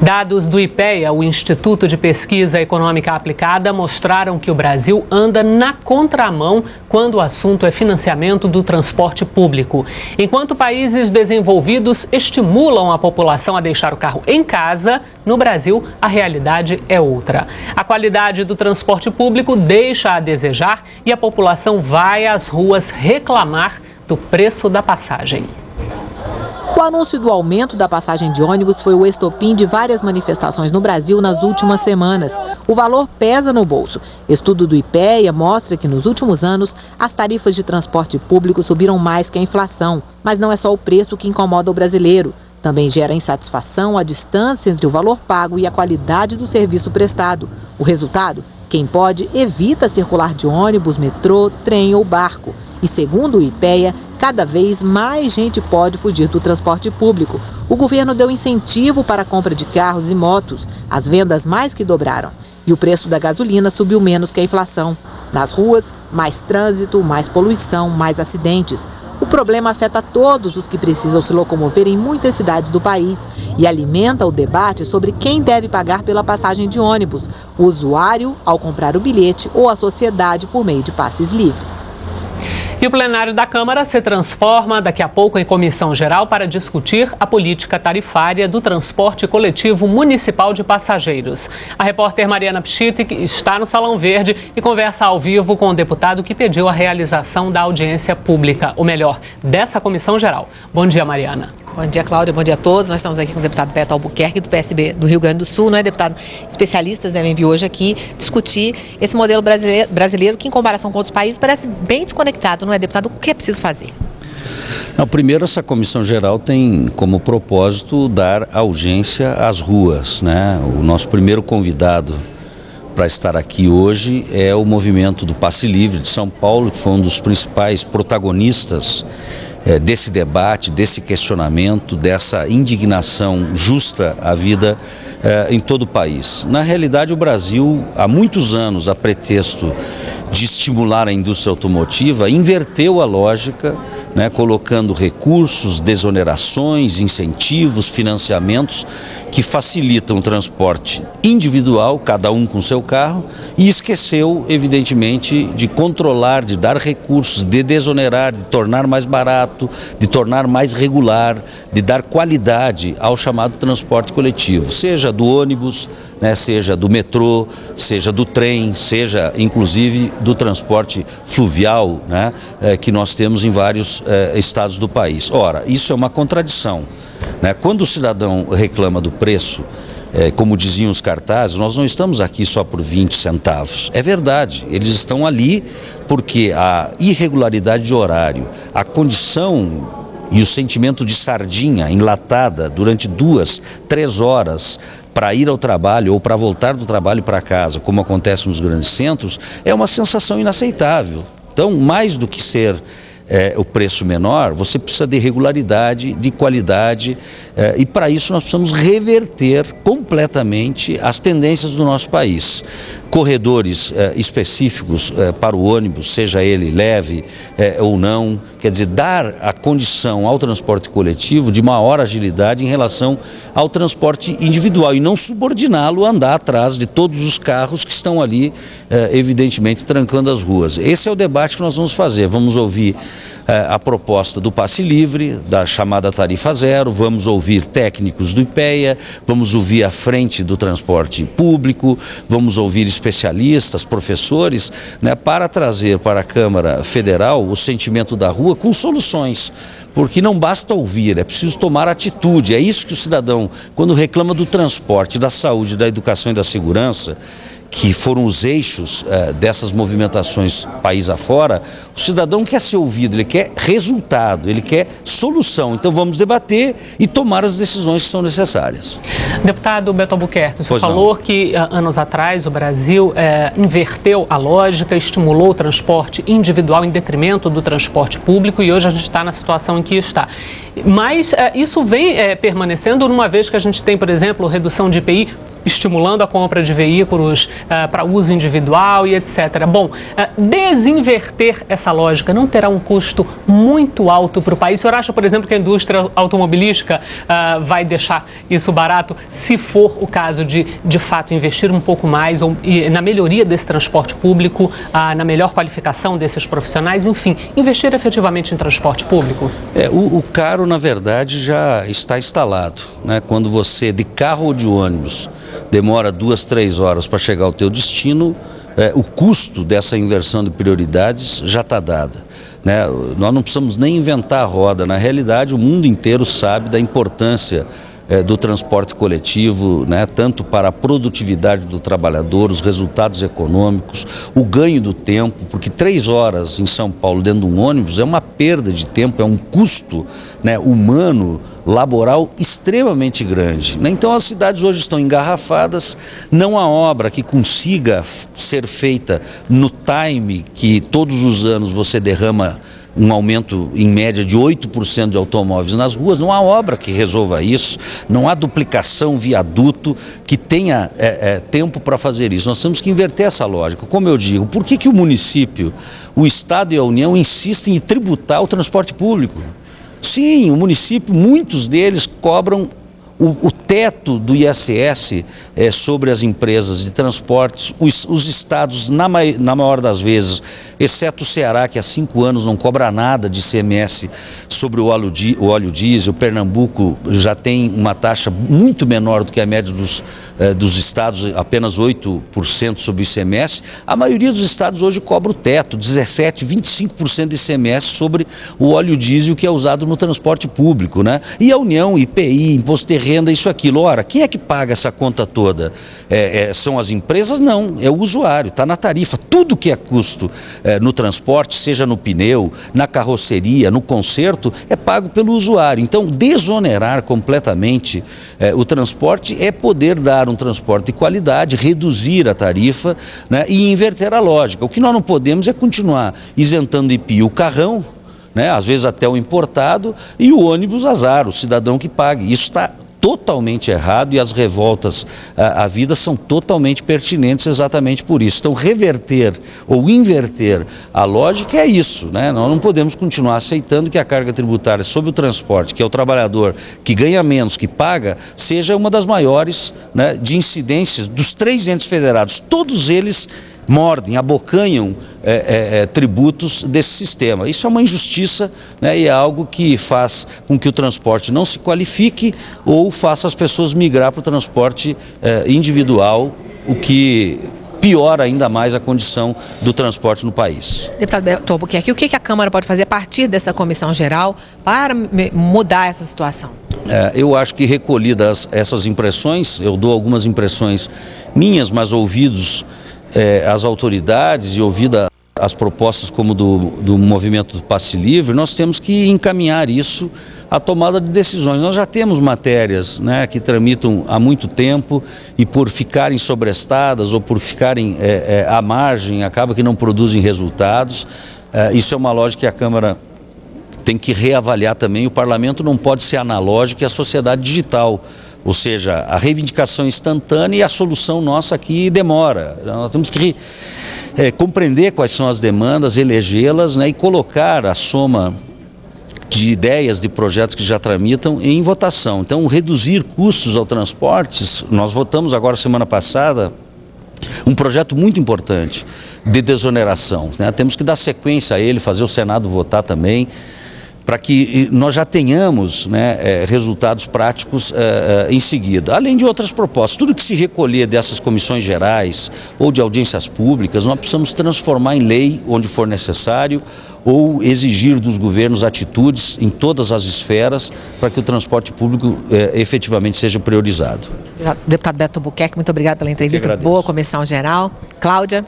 Dados do IPEA, o Instituto de Pesquisa Econômica Aplicada, mostraram que o Brasil anda na contramão quando o assunto é financiamento do transporte público. Enquanto países desenvolvidos estimulam a população a deixar o carro em casa, no Brasil a realidade é outra. A qualidade do transporte público deixa a desejar e a população vai às ruas reclamar do preço da passagem. O anúncio do aumento da passagem de ônibus foi o estopim de várias manifestações no Brasil nas últimas semanas. O valor pesa no bolso. Estudo do IPEA mostra que nos últimos anos as tarifas de transporte público subiram mais que a inflação. Mas não é só o preço que incomoda o brasileiro. Também gera insatisfação a distância entre o valor pago e a qualidade do serviço prestado. O resultado? Quem pode evita circular de ônibus, metrô, trem ou barco. E segundo o IPEA, cada vez mais gente pode fugir do transporte público. O governo deu incentivo para a compra de carros e motos. As vendas mais que dobraram. E o preço da gasolina subiu menos que a inflação. Nas ruas, mais trânsito, mais poluição, mais acidentes. O problema afeta todos os que precisam se locomover em muitas cidades do país e alimenta o debate sobre quem deve pagar pela passagem de ônibus, o usuário ao comprar o bilhete ou a sociedade por meio de passes livres. E o plenário da Câmara se transforma daqui a pouco em comissão geral para discutir a política tarifária do transporte coletivo municipal de passageiros. A repórter Mariana Pschitik está no Salão Verde e conversa ao vivo com o deputado que pediu a realização da audiência pública, ou melhor, dessa comissão geral. Bom dia, Mariana. Bom dia, Cláudia. Bom dia a todos. Nós estamos aqui com o deputado Beto Albuquerque, do PSB do Rio Grande do Sul, não é, deputado? Especialistas devem vir hoje aqui discutir esse modelo brasileiro que, em comparação com outros países, parece bem desconectado, não é, deputado? O que é preciso fazer? Não, primeiro, essa comissão geral tem como propósito dar audiência às ruas, né? O nosso primeiro convidado para estar aqui hoje é o movimento do Passe Livre de São Paulo, que foi um dos principais protagonistas desse debate, desse questionamento, dessa indignação justa à vida em todo o país. Na realidade, o Brasil, há muitos anos, a pretexto de estimular a indústria automotiva, inverteu a lógica, né, colocando recursos, desonerações, incentivos, financiamentos que facilitam o transporte individual, cada um com seu carro, e esqueceu, evidentemente, de controlar, de dar recursos, de desonerar, de tornar mais barato, de tornar mais regular, de dar qualidade ao chamado transporte coletivo, seja do ônibus, né, seja do metrô, seja do trem, seja inclusive do transporte fluvial, né, que nós temos em vários estados do país. Ora, isso é uma contradição, né? Quando o cidadão reclama do preço, como diziam os cartazes, nós não estamos aqui só por 20 centavos. É verdade, eles estão ali porque a irregularidade de horário, a condição e o sentimento de sardinha enlatada durante 2, 3 horas para ir ao trabalho ou para voltar do trabalho para casa, como acontece nos grandes centros, é uma sensação inaceitável. Então, mais do que ser o preço menor, você precisa de regularidade, de qualidade, e para isso nós precisamos reverter completamente as tendências do nosso país. Corredores específicos para o ônibus, seja ele leve ou não, quer dizer, dar a condição ao transporte coletivo de maior agilidade em relação ao transporte individual e não subordiná-lo a andar atrás de todos os carros que estão ali, evidentemente, trancando as ruas. Esse é o debate que nós vamos fazer. Vamos ouvir a proposta do passe livre, da chamada tarifa zero, vamos ouvir técnicos do IPEA, vamos ouvir a frente do transporte público, vamos ouvir especialistas, professores, né, para trazer para a Câmara Federal o sentimento da rua com soluções. Porque não basta ouvir, é preciso tomar atitude. É isso que o cidadão, quando reclama do transporte, da saúde, da educação e da segurança, que foram os eixos dessas movimentações país afora, o cidadão quer ser ouvido, ele quer resultado, ele quer solução. Então vamos debater e tomar as decisões que são necessárias. Deputado Beto Albuquerque, o senhor falou que anos atrás o Brasil inverteu a lógica, estimulou o transporte individual em detrimento do transporte público e hoje a gente está na situação em que está. Mas isso vem permanecendo uma vez que a gente tem, por exemplo, redução de IPI estimulando a compra de veículos para uso individual e etc. Bom, desinverter essa lógica não terá um custo muito alto para o país? O senhor acha, por exemplo, que a indústria automobilística vai deixar isso barato se for o caso de fato, investir um pouco mais na melhoria desse transporte público, na melhor qualificação desses profissionais, enfim, investir efetivamente em transporte público? O caro, na verdade, já está instalado, né? Quando você, de carro ou de ônibus, demora 2, 3 horas para chegar ao teu destino, o custo dessa inversão de prioridades já está dado, né? Nós não precisamos nem inventar a roda. Na realidade, o mundo inteiro sabe da importância do transporte coletivo, né, tanto para a produtividade do trabalhador, os resultados econômicos, o ganho do tempo, porque 3 horas em São Paulo dentro de um ônibus é uma perda de tempo, é um custo, né, humano, laboral extremamente grande, né? Então as cidades hoje estão engarrafadas, não há obra que consiga ser feita no time que todos os anos você derrama um aumento em média de 8% de automóveis nas ruas. Não há obra que resolva isso, não há duplicação, viaduto que tenha tempo para fazer isso. Nós temos que inverter essa lógica. Como eu digo, por que o município, o Estado e a União insistem em tributar o transporte público? Sim, o município, muitos deles cobram o teto do ISS sobre as empresas de transportes. Os estados, na maior das vezes, exceto o Ceará, que há 5 anos não cobra nada de ICMS sobre o óleo diesel. Pernambuco já tem uma taxa muito menor do que a média dos estados, apenas 8% sobre o ICMS. A maioria dos estados hoje cobra o teto, 17%, 25% de ICMS sobre o óleo diesel que é usado no transporte público, né? E a União, IPI, imposto de renda, isso, aquilo. Ora, quem é que paga essa conta toda? São as empresas? Não, é o usuário, está na tarifa. Tudo que é custo no transporte, seja no pneu, na carroceria, no conserto, é pago pelo usuário. Então, desonerar completamente o transporte é poder dar um transporte de qualidade, reduzir a tarifa, né, e inverter a lógica. O que nós não podemos é continuar isentando IPI o carrão, né, às vezes até o importado, e o ônibus azar, o cidadão que pague. Isso está totalmente errado e as revoltas à vida são totalmente pertinentes exatamente por isso. Então, reverter ou inverter a lógica é isso, né? Nós não podemos continuar aceitando que a carga tributária sobre o transporte, que é o trabalhador que ganha menos, que paga, seja uma das maiores, né, de incidências dos 3 entes federados. Todos eles mordem, abocanham tributos desse sistema. Isso é uma injustiça, né, e é algo que faz com que o transporte não se qualifique ou faça as pessoas migrar para o transporte individual, o que piora ainda mais a condição do transporte no país. Deputado Beto Albuquerque, o que a Câmara pode fazer a partir dessa comissão geral para mudar essa situação? Eu acho que recolhidas essas impressões, eu dou algumas impressões minhas, mas ouvidos as autoridades e ouvida as propostas como do movimento do Passe Livre, nós temos que encaminhar isso à tomada de decisões. Nós já temos matérias, né, que tramitam há muito tempo e por ficarem sobrestadas ou por ficarem à margem, acaba que não produzem resultados. Isso é uma lógica que a Câmara tem que reavaliar também. O parlamento não pode ser analógico à sociedade digital. Ou seja, a reivindicação instantânea e a solução nossa aqui demora. Nós temos que compreender quais são as demandas, elegê-las, né, e colocar a soma de ideias, de projetos que já tramitam em votação. Então, reduzir custos ao transporte, nós votamos agora semana passada um projeto muito importante de desoneração, né? Temos que dar sequência a ele, fazer o Senado votar também, para que nós já tenhamos, né, resultados práticos em seguida. Além de outras propostas, tudo que se recolher dessas comissões gerais ou de audiências públicas, nós precisamos transformar em lei onde for necessário ou exigir dos governos atitudes em todas as esferas para que o transporte público efetivamente seja priorizado. Deputado Beto Albuquerque, muito obrigado pela entrevista. Boa comissão geral. Cláudia.